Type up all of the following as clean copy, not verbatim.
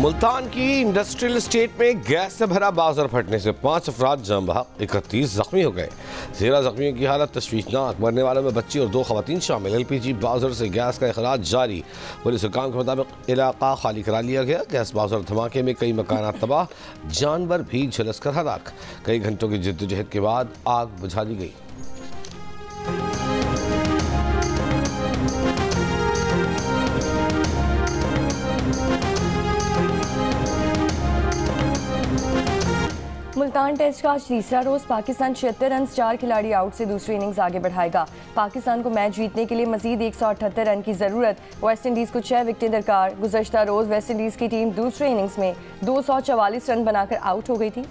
मुल्तान की industrial state में gas से भरा बाजार फटने से 5 अफराद जान बहक, 31 जख्मी हो गए। 13 जख्मियों की हालत तशवीशनाक, मरने वालों में बच्ची और 2 खवातीन शामिल। LPG बाजार से गैस का अखराज जारी। पुलिस हुकाम के मुताबिक इलाका खाली करा लिया गया। गैस बाजार धमाके में कई मकान तबाह, जानवर भी झुलस कर हलाक। कई घंटों की जद्दोजहद के बाद आग बुझा दी गई। मुल्तान टेस्ट का आज तीसरा रोज पाकिस्तान 76 रन 4 खिलाड़ी आउट से दूसरी इनिंग्स आगे बढ़ाएगा। पाकिस्तान को मैच जीतने के लिए मजीद 178 रन की जरूरत। वेस्ट इंडीज को 6 विकेटें दरकार। गुज़श्ता रोज वेस्ट इंडीज की टीम दूसरे इनिंग्स में 244 रन बनाकर आउट हो गई थी।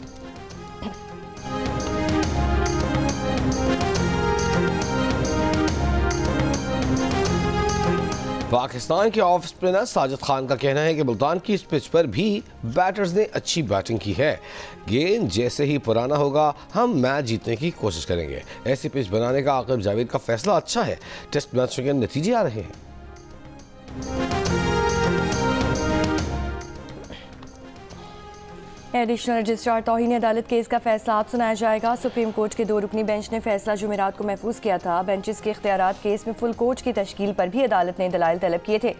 पाकिस्तान के ऑफ स्पिनर साजिद खान का कहना है कि मुल्तान की इस पिच पर भी बैटर्स ने अच्छी बैटिंग की है। गेंद जैसे ही पुराना होगा हम मैच जीतने की कोशिश करेंगे। ऐसी पिच बनाने का आकिब जावेद का फैसला अच्छा है। टेस्ट मैच के नतीजे आ रहे हैं। एडिशनल रजिस्ट्रार तौहीन अदालत केस का फैसला आज सुनाया जाएगा। सुप्रीम कोर्ट के 2 रुकनी बेंच ने फैसला जुमेरात को महफूज किया था। बेंचेस के इख्तियारात केस में फुल कोर्ट की तश्कील पर भी अदालत ने दलाइल तलब किए थे।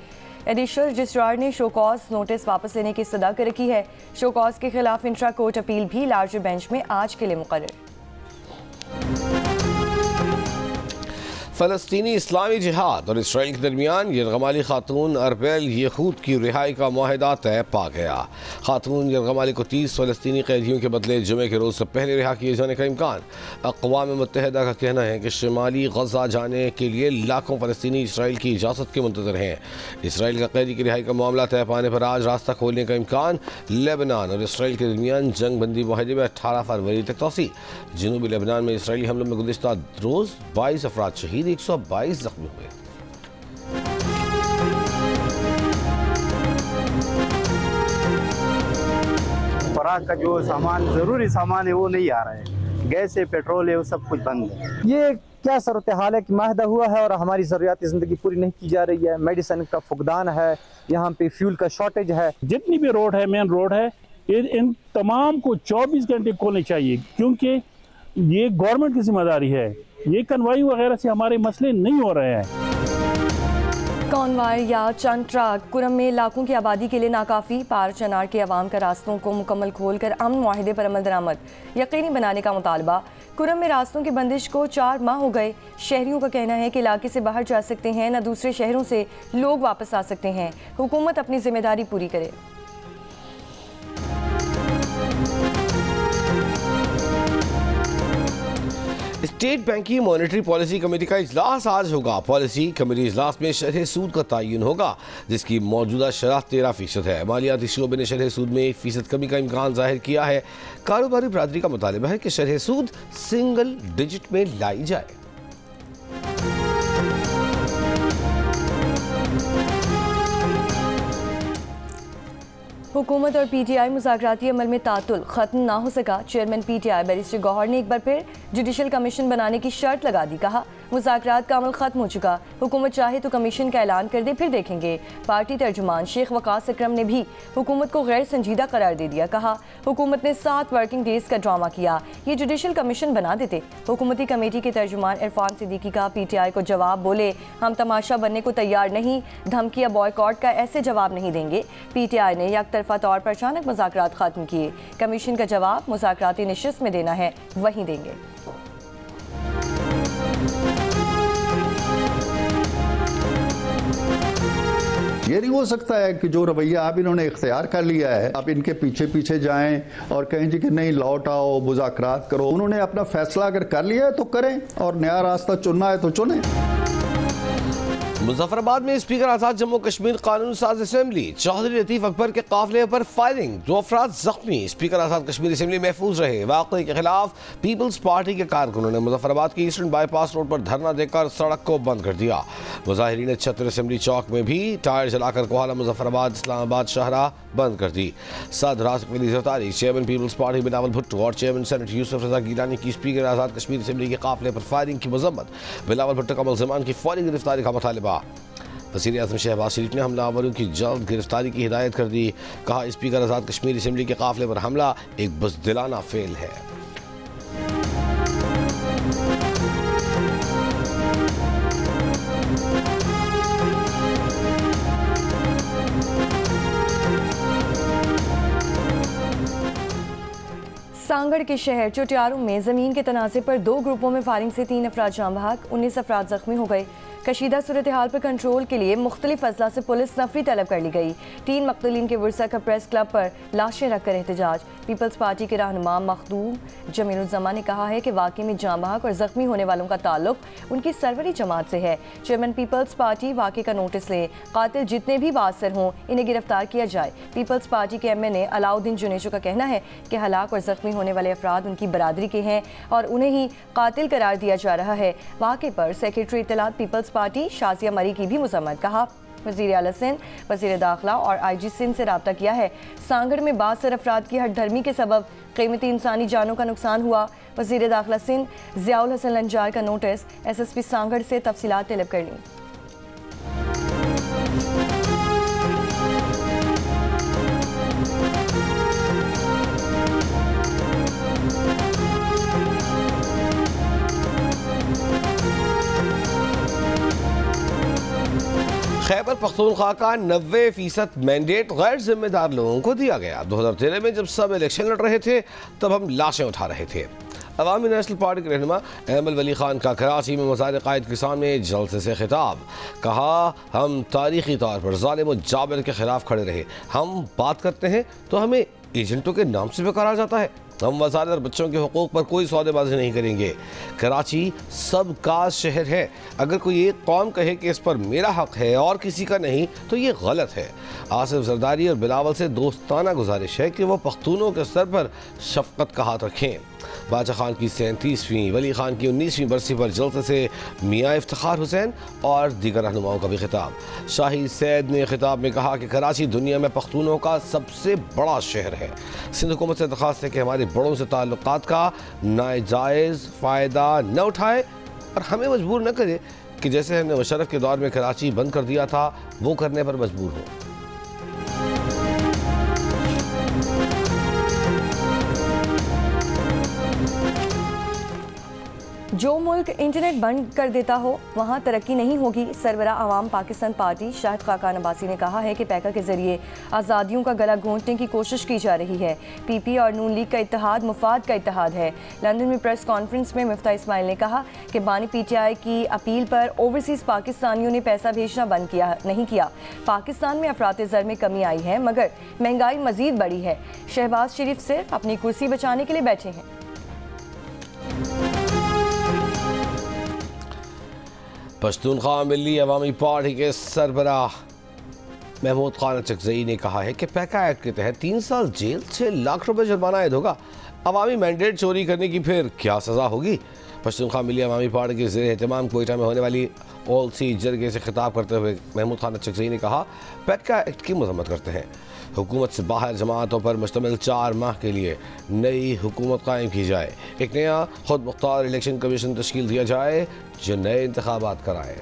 एडिशनल रजिस्ट्रार ने शोकॉज नोटिस वापस लेने की इस्तदा कर रखी है। शोकॉज के खिलाफ इंट्रा कोर्ट अपील भी लार्जर बेंच में आज के लिए मुकर्रर। फ़लस्तीनी इस्लामी जिहाद और इसराइल के दरमियान यरगमाली खातून अरबेल येहूद की रिहाई का मुआहदा तय पा गया। खातून यरगमाली को 30 फ़लस्तीनी कैदियों के बदले जुमे के रोज़ से पहले रिहा किए जाने का इम्कान। अक़वाम मुत्तहिदा का कहना है कि शुमाली गज़ा जाने के लिए लाखों फ़लस्तीनी इसराइल की इजाज़त के मुंतज़र हैं। इसराइल का कैदी की रिहाई का मामला तय पाने पर आज रास्ता खोलने का इम्कान। लेबनान और इसराइल के दरमियान जंग बंदी मुआहदे में 18 फरवरी तक तोसी। जनूबी लेबनान में इसराइली हमलों में गुज़िश्ता रोज़ 22 अफराद शहीद, 122 जख्मी हुए। खुराक का जो सामान ज़रूरी सामान है वो नहीं आ रहा है। गैस है, पेट्रोल है, वो सब कुछ बंद है। ये क्या सूरत हाल है कि माहदा हुआ है और हमारी ज़रूरियात ज़िंदगी पूरी नहीं की जा रही है। मेडिसिन का फुकदान है, यहाँ पे फ्यूल का शॉर्टेज है। जितनी भी रोड है, मेन रोड है, इन तमाम को 24 घंटे खोलने चाहिए, क्योंकि ये गवर्नमेंट की जिम्मेदारी है। ये कन्वाई वगैरह से हमारे मसले नहीं हो रहे हैं। कॉन्वाय या चंद ट्रक कुरम में लाखों की आबादी के लिए नाकाफी। पार चनार के अवाम का रास्तों को मुकम्मल खोलकर अमन मुआहिदे पर अमल दरामद यकीनी बनाने का मुतालबा। कुरम में रास्तों की बंदिश को 4 माह हो गए। शहरियों का कहना है कि इलाके से बाहर जा सकते हैं, न दूसरे शहरों से लोग वापस आ सकते हैं। हुकूमत अपनी जिम्मेदारी पूरी करे। स्टेट बैंक की मॉनेटरी पॉलिसी कमेटी का इजलास आज होगा। पॉलिसी कमेटी इजलास में शरह सूद का तयन होगा, जिसकी मौजूदा शरह 13% है। मालियाती शोबे ने शरह सूद में 1% कमी का इम्कान जाहिर किया है। कारोबारी बरादरी का मुतालिबा है कि शरह सूद सिंगल डिजिट में लाई जाए। हुकूमत और PTI मुज़ाकराती अमल में तातुल खत्म ना हो सका। चेयरमैन PTI बैरिस्टर गौहर ने एक बार फिर जुडिशल कमीशन बनाने की शर्त लगा दी। कहा मुज़ाकरात का अमल खत्म हो चुका, हुकूमत चाहे तो कमीशन का ऐलान कर दे, फिर देखेंगे। पार्टी तर्जुमान शेख वकास अकरम ने भी हुकूमत को गैर संजीदा करार दे दिया। कहा हुकूमत ने 7 वर्किंग डेज का ड्रामा किया, ये जुडिशल कमीशन बना देते। हुकूमती कमेटी के तर्जुमान इरफान सिद्दीकी का PTI को जवाब, बोले हम तमाशा बनने को तैयार नहीं, धमकी या बॉयकॉट का ऐसे जवाब नहीं देंगे। PTI ने यकतरफा तौर पर अचानक मुज़ाकरात खत्म किए। कमीशन का जवाब मुज़ाकराती निशिस्त में देना है, वहीं देंगे। ये नहीं हो सकता है कि जो रवैया अब इन्होंने इख्तियार कर लिया है, अब इनके पीछे पीछे जाएं और कहें जी कि नहीं लौट आओ, मुज़ाकरात करो। उन्होंने अपना फैसला अगर कर लिया है तो करें, और नया रास्ता चुनना है तो चुनें। मुजफ्फराबाद में स्पीकर आजाद जम्मू कश्मीर कानून साज असेंबली चौधरी लतीफ अकबर के काफिले पर फायरिंग, 2 अफराद जख्मी। स्पीकर आजाद कश्मीर असेंबली महफूज रहे। वाक़े के खिलाफ पीपल्स पार्टी के कारकुनों ने मुजफ्फराबाद की ईस्टर्न बाईपास रोड पर धरना देकर सड़क को बंद कर दिया। मुजाहिरीन ने छत्र असेंबली चौक में भी टायर जलाकर कोहाला मुजफ्फराबाद इस्लामाबाद शाहराह बंद कर दी। सदर Rasik Ali Zardari, chairman Peoples Party Bilawal Bhutto और चेयरमैन सेनेट यूसुफ रजा गिलानी की स्पीकर आजाद कश्मीर असेंबली के काफिले पर फायरिंग की मजम्मत। बिलावल भुट्टो का मुलज़िमान की फौरी गिरफ्तारी का मुतालिबा। वज़ीर आज़म शहबाज शरीफ ने हमलावरों की जल्द गिरफ्तारी की हिदायत कर दी। कहा स्पीकर आज़ाद कश्मीर असम्बली के काफिले पर हमला एक बुज़दिलाना फेल है। सांगड़ के शहर चोटियारू में जमीन के तनाज़े पर 2 ग्रुपों में फायरिंग से 3 अफराद जाँ बहक, 19 अफराद जख्मी हो गए। कशीदा सूरत हाल पर कंट्रोल के लिए मुख्तलिफ अजला से पुलिस नफरी तलब कर ली गई। 3 मकतूलीन के वर्सा का प्रेस क्लब पर लाशें रखकर एहतजाज। पीपल्स पार्टी के रहनुमा मखदूम जमीलुज़्ज़मा ने कहा है कि वाकई में जाँ बहक और जख्मी होने वालों का ताल्लुक उनकी सरवरी जमात से है। चेयरमैन पीपल्स पार्टी वाकई का नोटिस ले, कातिल जितने भी बासर हों इन्हें गिरफ्तार किया जाए। पीपल्स पार्टी के MNA अलाउद्दीन जुनेशो का कहना है कि हलाक और जख्मी होने वाले अफराद उनकी बरादरी के हैं और उन्हें ही कातिल करार दिया जा रहा है। वाक़े पर सेक्रेटरी इत्तलात पीपल्स पार्टी शाजिया मरी की भी मुज़म्मत। कहा वज़ीर आला सिंध, वज़ीर दाखिला और IG सिंध से रब्ता किया है। सांगड़ में बासर अफराद की हठधर्मी के सबब कीमती इंसानी जानों का नुकसान हुआ। वज़ीर दाखिला सिंध ज़ियाउल हसन लंजार का नोटिस, SSP सांगड़ से तफसीलात तलब कर ली। खैबर पख्तूनख्वा का 90% मैंडेट गैर जिम्मेदार लोगों को दिया गया। 2013 में जब सब इलेक्शन लड़ रहे थे तब हम लाशें उठा रहे थे। अवामी नेशनल पार्टी के रहनुमा अहमद वली खान का कराची में मज़ार कायद के सामने जलसे से खिताब। कहा हम तारीखी तौर पर ज़ालिम और जाबिर के खिलाफ खड़े रहे। हम बात करते हैं तो हमें एजेंटों के नाम से पुकारा जाता है। हम वज़ारत और बच्चों के हुकूक पर कोई सौदेबाजी नहीं करेंगे। कराची सबका शहर है। अगर कोई एक कौम कहे कि इस पर मेरा हक है और किसी का नहीं तो ये गलत है। आसिफ जरदारी और बिलावल से दोस्ताना गुजारिश है कि वो पख्तूनों के सर पर शफकत का हाथ रखें। बादशाह खान की 37वीं, वली खान की 19वीं बरसी पर जलसे से मियाँ इफ्तिखार हुसैन और दीगर रहनुमाओं का भी खिताब। शाही सैद ने खिताब में कहा कि कराची दुनिया में पख्तूनों का सबसे बड़ा शहर है। सिंध हुकूमत से दरख्वास्त है कि हमारे बड़ों से ताल्लुकात का नाजायज़ फ़ायदा न उठाए और हमें मजबूर न करे कि जैसे हमने मुशर्रफ के दौर में कराची बंद कर दिया था वो करने पर मजबूर हो। जो मुल्क इंटरनेट बंद कर देता हो वहाँ तरक्की नहीं होगी। सरबरा आवाम पाकिस्तान पार्टी शाहिद खाकान अब्बासी ने कहा है कि पैका के जरिए आज़ादियों का गला घोंटने की कोशिश की जा रही है। PP और नून लीग का इत्तेहाद मुफाद का इत्तेहाद है। लंदन में प्रेस कॉन्फ्रेंस में मिफ्ता इस्माइल ने कहा कि बानी PTI की अपील पर ओवरसीज़ पाकिस्तानियों ने पैसा भेजना बंद नहीं किया। पाकिस्तान में अफरात ज़र में कमी आई है मगर महंगाई मज़ीद बढ़ी है। शहबाज शरीफ सिर्फ अपनी कुर्सी बचाने के लिए बैठे हैं। पश्तूनख्वा मिली अवामी पार्टी के सरबराह महमूद खान चकजई ने कहा है कि पैका एक्ट के तहत 3 साल जेल, 6 लाख रुपए जुर्माना आयद होगा। अवामी मैंडेट चोरी करने की फिर क्या सज़ा होगी। पश्तूनख्वा मिली अवामी पार्टी के ज़ेर एहतमाम कोयटा में होने वाली ऑलसी जरगे से खिताब करते हुए महमूद खान चकजई ने कहा पैका एक्ट की मजम्मत करते हैं। हुकूमत से बाहर जमातों पर मुश्तमिल 4 माह के लिए नई हुकूमत कायम की जाए। एक नया खुद मुख्तार इलेक्शन कमीशन तश्कील दिया जाए जो नए इंतखाबात कराए।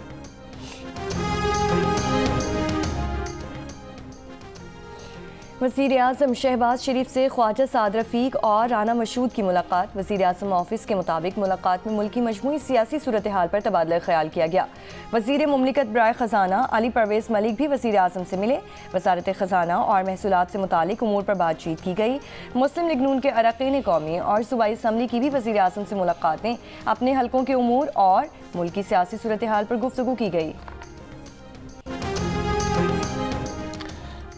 वज़ीर आज़म शहबाज शरीफ से ख्वाजा साद रफ़ीक और राना मशहूद की मुलाकात। वज़ीर आज़म ऑफिस के मुताबिक मुलाकात में मुल्क की मजमूई सियासी सूरत हाल पर तबादला ख्याल किया गया। वज़ीर मुमलिकत बराए ख़जाना अली परवेज़ मलिक भी वज़ीर आज़म से मिले। वज़ारत ख़जाना और महसूलात से मुतालिक उमूर पर बातचीत की गई। मुस्लिम लीग नून के अरकान कौमी और सूबाई असम्बली की भी वज़ीर आज़म से मुलाकातें, अपने हलकों के उमूर और मुल्क की सियासी सूरत हाल पर गुफ्तगू की गई।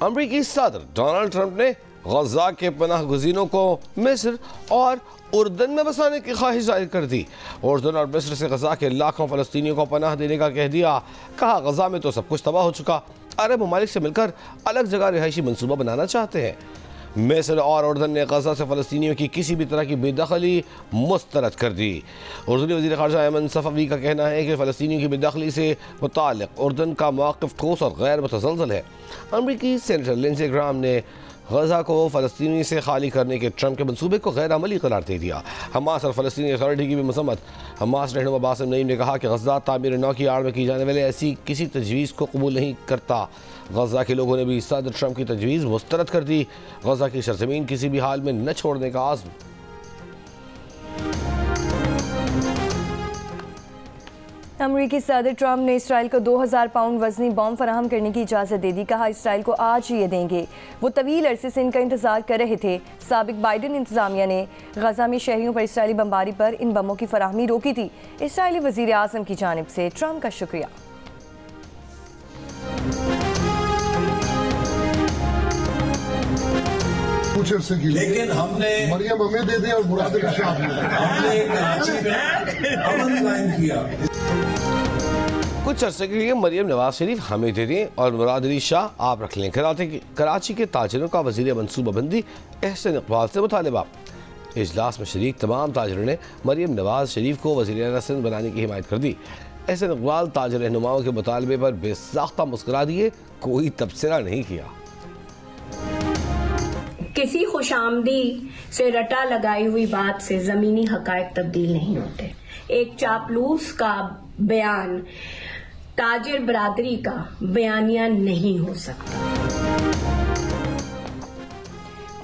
अमरीकी सदर डोनाल्ड ट्रंप ने गजा के पनाह गुज़ीनों को मिस्र और उर्दन में बसाने की ख्वाहिश जाहिर कर दी। उर्दन और मिस्र से गजा के लाखों फ़लस्तीनियों को पनाह देने का कह दिया। कहा गजा में तो सब कुछ तबाह हो चुका, अरब ममालिक से मिलकर अलग जगह रिहायशी मनसूबा बनाना चाहते हैं। मिस्र और उर्दन ने गजा से फ़लस्तीनियों की किसी भी तरह की बेदखली मुस्तरद कर दी। उर्दूनी वज़ीर ख़ारजा अयमन सफ़वी का कहना है कि फ़लस्तीनियों की बेदखली से मुताल्लिक़ उर्दन का मौक़िफ़ ठोस और गैर मुतज़लज़ल है। अमरीकी सेनेटर लिंडसे ग्राहम ने गजा को फ़लस्तीनी से खाली करने के ट्रंप के मंसूबे को गैर अमली करार दे दिया। हमास और फ़लस्तीनी अथॉरिटी की भी मसम्मत। हमास रहनुमा बासिम नईम ने कहा कि गजा तामीर नौ की आड़ में की जाने वाले ऐसी किसी तजवीज़ को कबूल नहीं करता। गजा के लोगों ने भी सदर ट्रंप की तजवीज़ मुस्तरद कर दी। गजा की सरजमीन किसी भी हाल में न छोड़ने का आज़्म। अमरीकी सदर ट्रंप ने इसराइल को 2000 पाउंड वजनी बॉम्ब फराहम करने की इजाज़त दे दी। कहा इसराइल को आज ही ये देंगे। वो तवील अरसे से इनका इंतजार कर रहे थे। साबिक बाइडन इंतजामिया ने गजा में शहरियों पर इसराइली बमबारी पर इन बमों की फराहमी रोकी थी। इसराइली वज़ीर आज़म की जानिब से ट्रंप का शुक्रिया। कुछ अर्से की लेकिन हमने मरियम हमें दे दें और मुराद हमने कराची में अमन कायम किया। कुछ अर्से के लिए मरियम नवाज शरीफ हमें दे दें और मुराद अली शाह आप रख लें। कराची के ताजिरों का वज़ीर मनसूबाबंदी एहसन इकबाल से मुतालबा। इजलास में शरीक तमाम ताजिरों ने मरियम नवाज शरीफ को वज़ीर सिंध बनाने की हिमायत कर दी। एहसन इकबाल ताजिर रहनुमाओं के मुतालबे पर बेसाख्ता मुस्कुरा दिए, कोई तबसरा नहीं किया। किसी खुशामदी से रटा लगाई हुई बात से ज़मीनी हक़ाइक़ तब्दील नहीं होते। एक चापलूस का बयान ताजिर बरादरी का बयानिया नहीं हो सकता।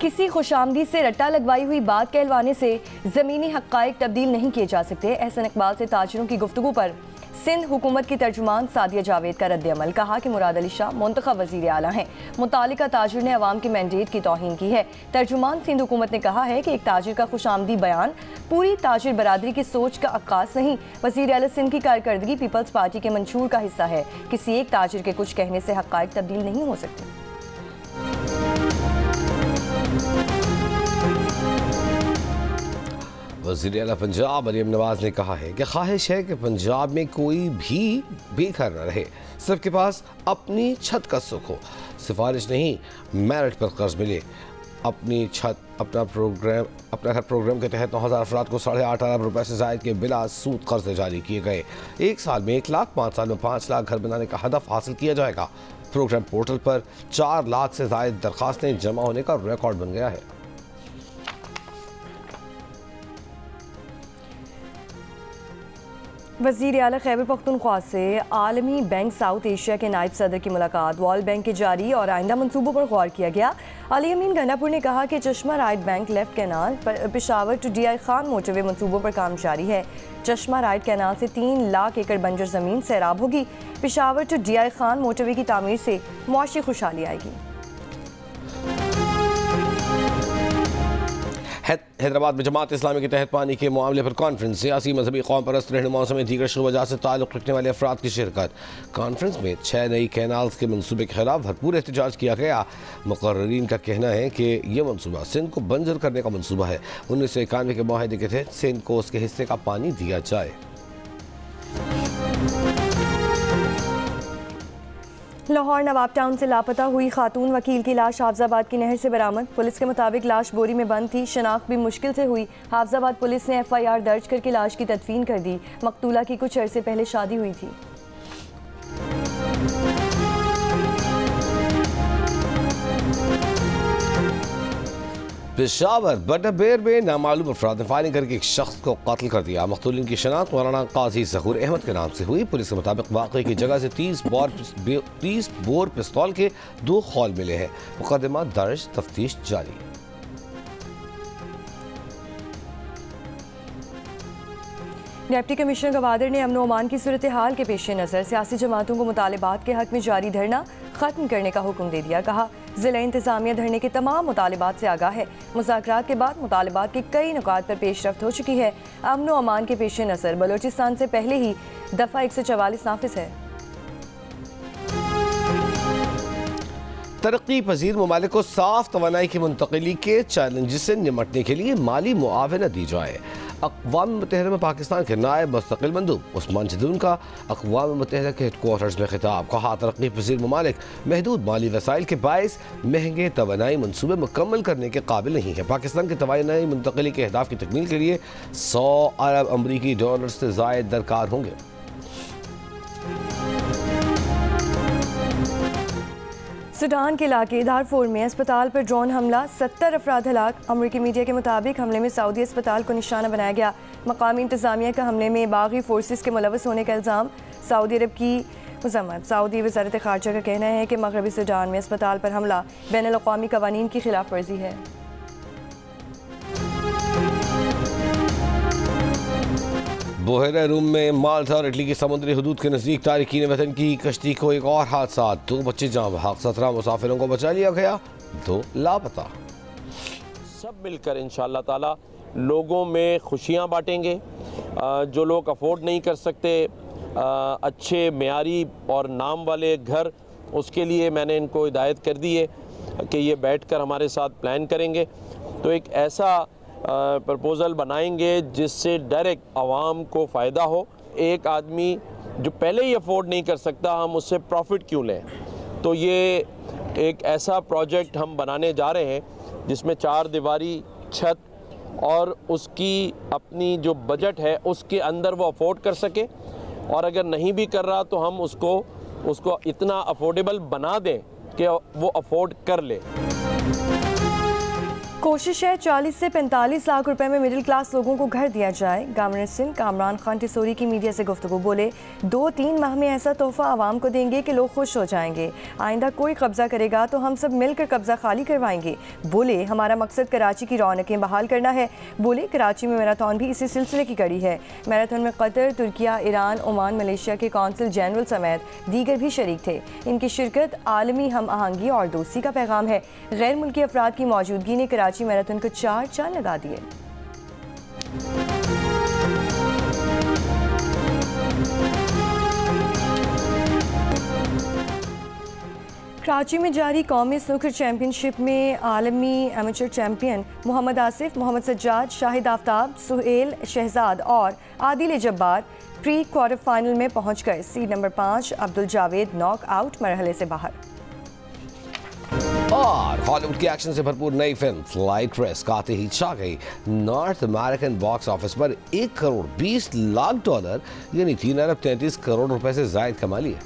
किसी खुशामदी से रट्टा लगवाई हुई बात कहलवाने से ज़मीनी हक़ाइक़ तब्दील नहीं किए जा सकते। एहसन इकबाल से ताजिरों की गुफ्तगू पर सिंध हुकूमत की तर्जुमान सादिया जावेद का रद्द-ए-अमल। कहा कि मुराद अली शाह मुंतखब वज़ीर आला हैं। मुतालिका ताजिर ने अवाम के मैंडेट की तौहीन की है। तर्जुमान सिंध हुकूमत ने कहा है कि एक ताजिर का खुशामदी बयान पूरी ताजिर बरादरी की सोच का अक्कास नहीं, वज़ीर आला सिंध की कारकर्दगी पीपल्स पार्टी के मंशूर का हिस्सा है। किसी एक ताजिर के कुछ कहने से हक़ाइक़ तब्दील नहीं हो सकते। वज़ीर आला पंजाब मरियम नवाज ने कहा है कि ख्वाहिश है कि पंजाब में कोई भी बेघर न रहे, सबके पास अपनी छत का सुख हो। सिफारिश नहीं, मेरिट पर कर्ज मिले। अपनी छत अपना घर प्रोग्राम के तहत 9000 अफराद को 8.5 अरब रुपए से ज़ायद के बिला सूद कर्ज जारी किए गए। 1 साल में 1 लाख, 5 साल में 5 लाख घर बनाने का हदफ हासिल किया जाएगा। प्रोग्राम पोर्टल पर 4 लाख से ज़ायद दरख्वास्तें जमा होने का रिकॉर्ड बन गया है। वज़ीर आला खैबर पख्तूनख्वा से आलमी बैंक साउथ एशिया के नायब सदर की मुलाकात। वर्ल्ड बैंक के जारी और आइंदा मनसूबों पर गौर किया गया। अली अमीन गंडापुर ने कहा कि Chashma right bank left canal Peshawar to DI Khan motorway मनसूबों पर काम जारी है। चश्मा राइट कैनाल से 3 लाख एकड़ बंजर ज़मीन सैराब होगी। Peshawar to DI Khan motorway की तामीर से मुआशी खुशहाली आएगी। हैदराबाद में जमात इस्लामी के तहत पानी के मामले पर कॉन्फ्रेंस। सियासी मजहबी कौम परस्त रहनुमाओं समेत दीगर शुबा से ताल्लुक़ रखने वाले अफराद की शिरकत। कॉन्फ्रेंस में 6 नई कैनाल्स के मनसूबे के खिलाफ भरपूर एहतजाज किया गया। मुकर्रीन का कहना है कि यह मनसूबा सिंध को बंजर करने का मनसूबा है। 1991 के माहदे के तहत सिंध को उसके हिस्से का पानी दिया जाए। लाहौर नवाब टाउन से लापता हुई खातून वकील की लाश हाफजाबाद की नहर से बरामद। पुलिस के मुताबिक लाश बोरी में बंद थी। शनाख्त भी मुश्किल से हुई। हाफजाबाद पुलिस ने FIR दर्ज करके लाश की तदफीन कर दी। मकतूला की कुछ अरसे पहले शादी हुई थी। पेशावर बटरबेर में नामालूम अफराद ने फायरिंग करके एक शख्स को कत्ल कर दिया। मकतूलिन की शनाख्त मौलाना काजी ज़हूर अहमद के नाम से हुई। पुलिस के मुताबिक वाक़े की जगह से 30 बोर पिस्तौल के 2 खौल मिले हैं। मुकदमा दर्ज, तफ्तीश जारी। डिप्टी कमिश्नर गवादर ने अमन अमान की सूरत हाल के पेश नज़र सियासी जमातों को मुतालिबात के हक में जारी धरना ख़त्म करने का हुक्म दे दिया। कहा ज़िला इंतज़ामिया धरने के तमाम मुतालिबात से आगाह है। मुज़ाकरात के बाद मुतालिबात के कई नुकात पर पेशरफ्त हो चुकी है। अमन अमान के पेश नज़र बलोचिस्तान से पहले ही दफ़ा 144 नाफिज है। तरक्की पजीर ममालिक को साफ तवानाई की मुंतकिली के चैलेंज से निमटने के लिए माली मुआवनत दी जाए। अक़वाम मुत्तहिदा में पाकिस्तान के नायब मुस्तकिल मंदूब उस्मान जदून का अक़वाम मुत्तहिदा के हेडक्वार्टर्स में खिताब। कहा तरक्की पजीर ममालिक महदूद माली वसाइल के बायस महंगे तवानाई मनसूबे मुकम्मल करने के काबिल नहीं है। पाकिस्तान के तवानाई मुंतकिली के अहदाफ की तकमील के लिए 100 अरब अमरीकी डॉलर से ज़ायद दरकार होंगे। सूडान के इलाके दारफूर में अस्पताल पर ड्रोन हमला, 70 अफराद हलाक। अमरीकी मीडिया के मुताबिक हमले में सऊदी अस्पताल को निशाना बनाया गया। मकामी इंतजामिया का हमले में बागी फोर्सेस के मुलव्वस होने का इल्ज़ाम। सऊदी अरब की मज़म्मत। सऊदी वज़ारत ख़ारजा का कहना है कि मगरबी सूडान में अस्पताल पर हमला बैनुल-अक़वामी क़वानीन की खिलाफ वर्जी है। बुहेरा रूम में माल्टा और इटली की समुद्री हदूद के नज़दीक तारिकीन वतन की कश्ती को एक और हादसा, 2 बच्चे जाँ बहक, 17 मुसाफिरों को बचा लिया गया, 2 लापता। सब मिलकर इंशाअल्लाह ताला लोगों में खुशियाँ बांटेंगे। जो लोग अफोर्ड नहीं कर सकते अच्छे मेयारी और नाम वाले घर, उसके लिए मैंने इनको हिदायत कर दी है कि ये बैठकर हमारे साथ प्लान करेंगे। तो एक ऐसा प्रपोज़ल बनाएंगे जिससे डायरेक्ट आवाम को फ़ायदा हो। एक आदमी जो पहले ही अफोर्ड नहीं कर सकता, हम उससे प्रॉफिट क्यों लें। तो ये एक ऐसा प्रोजेक्ट हम बनाने जा रहे हैं जिसमें 4 दीवारी छत और उसकी अपनी जो बजट है उसके अंदर वो अफोर्ड कर सके, और अगर नहीं भी कर रहा तो हम उसको इतना अफोर्डेबल बना दें कि वो अफोर्ड कर ले। कोशिश है 40 से 45 लाख रुपए में मिडिल क्लास लोगों को घर दिया जाए। गवर्नर सिंध कामरान खान टिसोरी की मीडिया से गुफ्तगू, बोले 2-3 माह में ऐसा तोहफा आवाम को देंगे कि लोग खुश हो जाएंगे। आइंदा कोई कब्जा करेगा तो हम सब मिलकर कब्जा खाली करवाएंगे। बोले हमारा मकसद कराची की रौनकें बहाल करना है। बोले कराची में मैराथन भी इसी सिलसिले की कड़ी है। मैराथन में Qatar, Türkiye, Iran, Oman, Malaysia के कौंसिल जनरल समेत दीगर भी शरीक थे। इनकी शिरकत आलमी हम आहंगी और दोस्ती का पैगाम है। गैर मुल्की अफराद की मौजूदगी ने कराची मैराथन को 4 चांद लगा दिए। कराची में जारी कौमी स्नूकर चैंपियनशिप में आलमी एमेचर चैंपियन मोहम्मद आसिफ, मोहम्मद सज्जाद, शाहिद आफ्ताब, सुहेल शहजाद और Adil Jabbar pre quarter final में पहुंच गए। Seed number 5 Abdul Javed knockout मरहले से बाहर। और हॉलीवुड की एक्शन से भरपूर नई फिल्म फ्लाइट रिस्क आते ही छा गई नॉर्थ अमेरिकन बॉक्स ऑफिस पर $1 करोड़ 20 लाख यानी 3 अरब 33 करोड़ रुपए से जायद कमा लिए।